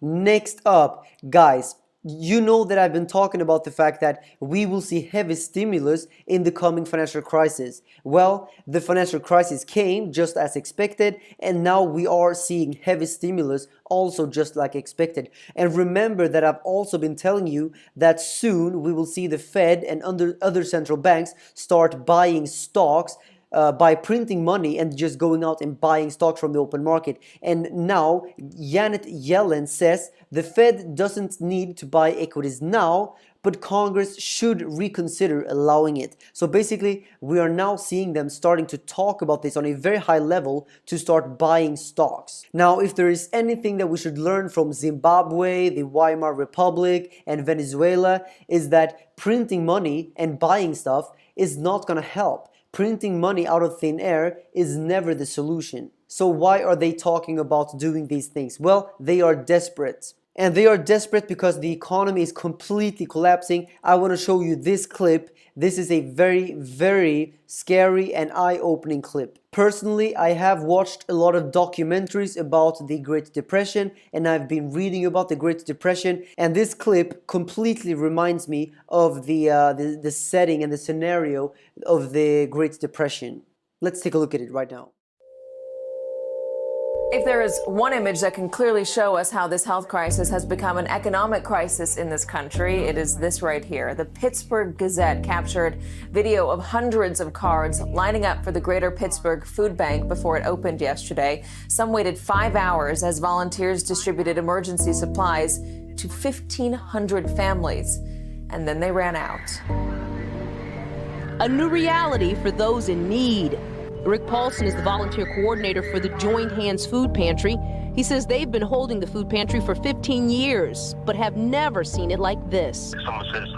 Next up, guys, you know that I've been talking about the fact that we will see heavy stimulus in the coming financial crisis. Well, the financial crisis came just as expected, and now we are seeing heavy stimulus also just like expected. And remember that I've also been telling you that soon we will see the Fed and other central banks start buying stocks by printing money and just going out and buying stocks from the open market. And now Janet Yellen says the Fed doesn't need to buy equities now, but Congress should reconsider allowing it. So basically, we are now seeing them starting to talk about this on a very high level to start buying stocks. Now, if there is anything that we should learn from Zimbabwe, the Weimar Republic, and Venezuela, is that printing money and buying stuff is not going to help. Printing money out of thin air is never the solution. So why are they talking about doing these things? Well, they are desperate. And they are desperate because the economy is completely collapsing. I want to show you this clip. This is a very, very scary and eye-opening clip. Personally, I have watched a lot of documentaries about the Great Depression, and I've been reading about the Great Depression, and this clip completely reminds me of the setting and the scenario of the Great Depression. Let's take a look at it right now. If there is one image that can clearly show us how this health crisis has become an economic crisis in this country, it is this right here. The Pittsburgh Gazette captured video of hundreds of cards lining up for the Greater Pittsburgh Food Bank before it opened yesterday. Some waited 5 hours as volunteers distributed emergency supplies to 1,500 families, and then they ran out. A new reality for those in need. Rick Paulson is the volunteer coordinator for the Joined Hands Food Pantry. He says they've been holding the food pantry for 15 years, but have never seen it like this. Someone said it's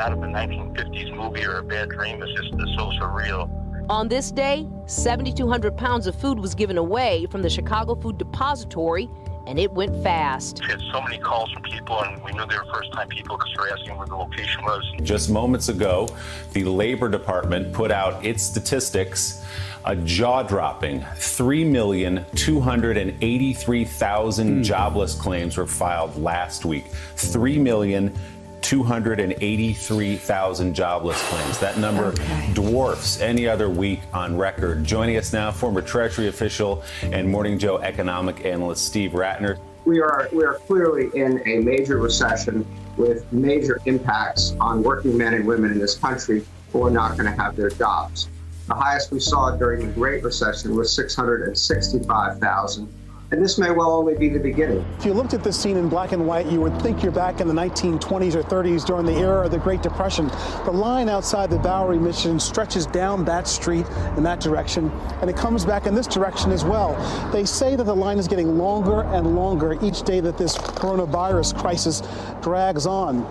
out of a 1950s movie or a bad dream. It's just so surreal. On this day, 7,200 pounds of food was given away from the Chicago Food Depository, and it went fast. We had so many calls from people, and we knew they were first-time people because they were asking where the location was. Just moments ago, the Labor Department put out its statistics, a jaw-dropping 3,283,000 jobless claims were filed last week. 3,283,000 jobless claims. That number dwarfs any other week on record. Joining us now, former Treasury official and Morning Joe economic analyst Steve Rattner. We are clearly in a major recession with major impacts on working men and women in this country who are not going to have their jobs. The highest we saw during the Great Recession was 665,000. And this may well only be the beginning. If you looked at this scene in black and white, you would think you're back in the 1920s or 30s during the era of the Great Depression. The line outside the Bowery Mission stretches down that street in that direction, and it comes back in this direction as well. They say that the line is getting longer and longer each day that this coronavirus crisis drags on.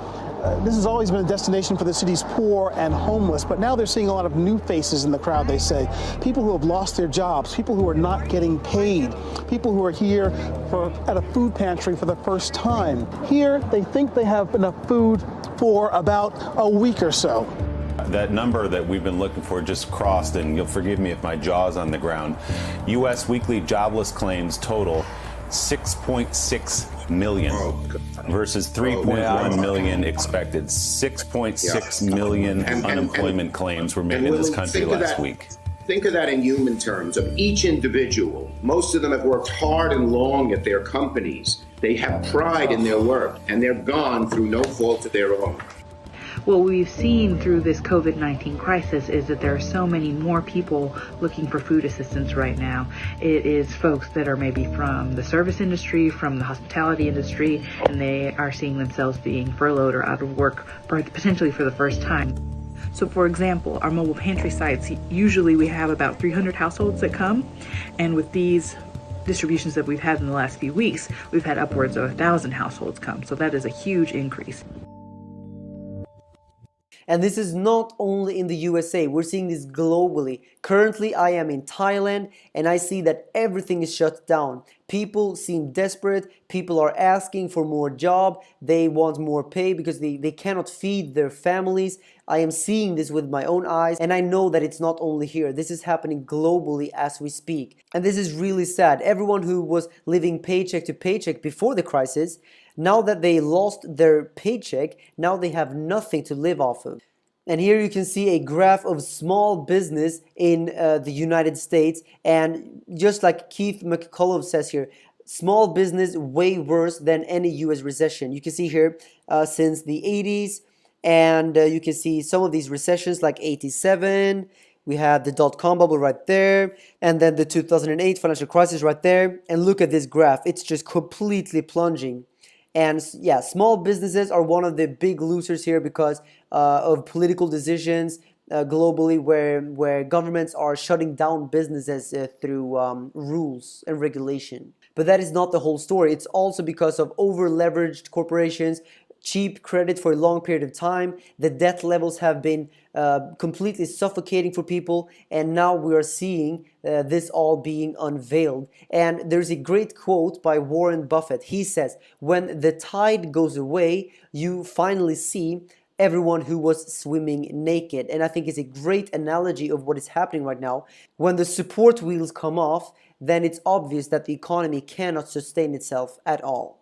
This has always been a destination for the city's poor and homeless, but now they're seeing a lot of new faces in the crowd, they say. People who have lost their jobs, people who are not getting paid, people who are here at a food pantry for the first time. Here, they think they have enough food for about a week or so. That number that we've been looking for just crossed, and you'll forgive me if my jaw's on the ground. U.S. weekly jobless claims total 6.6 million versus 3.1 million expected. 6.6 million unemployment claims were made in this country last week. Think of that in human terms of each individual. Most of them have worked hard and long at their companies. They have pride in their work, and they're gone through no fault of their own. What we've seen through this COVID-19 crisis is that there are so many more people looking for food assistance right now. It is folks that are maybe from the service industry, from the hospitality industry, and they are seeing themselves being furloughed or out of work potentially for the first time. So for example, our mobile pantry sites, usually we have about 300 households that come, and with these distributions that we've had in the last few weeks, we've had upwards of 1,000 households come. So that is a huge increase. And this is not only in the USA, we're seeing this globally. Currently, I am in Thailand and I see that everything is shut down. People seem desperate. People are asking for more job. They want more pay because they cannot feed their families. I am seeing this with my own eyes, and I know that it's not only here. This is happening globally as we speak. And this is really sad. Everyone who was living paycheck to paycheck before the crisis, now that they lost their paycheck, now they have nothing to live off of. And here you can see a graph of small business in the United States. And just like Keith McCullough says here, small business way worse than any US recession. You can see here since the 80s, and you can see some of these recessions like 87. We have the dot-com bubble right there, and then the 2008 financial crisis right there. And look at this graph. It's just completely plunging. And yeah, small businesses are one of the big losers here because of political decisions globally where governments are shutting down businesses through rules and regulation. But that is not the whole story. It's also because of over-leveraged corporations, cheap credit for a long period of time. The debt levels have been completely suffocating for people, and now we are seeing this all being unveiled. And there's a great quote by Warren Buffett. He says, "When the tide goes away, you finally see everyone who was swimming naked." And I think it's a great analogy of what is happening right now. When the support wheels come off, then it's obvious that the economy cannot sustain itself at all.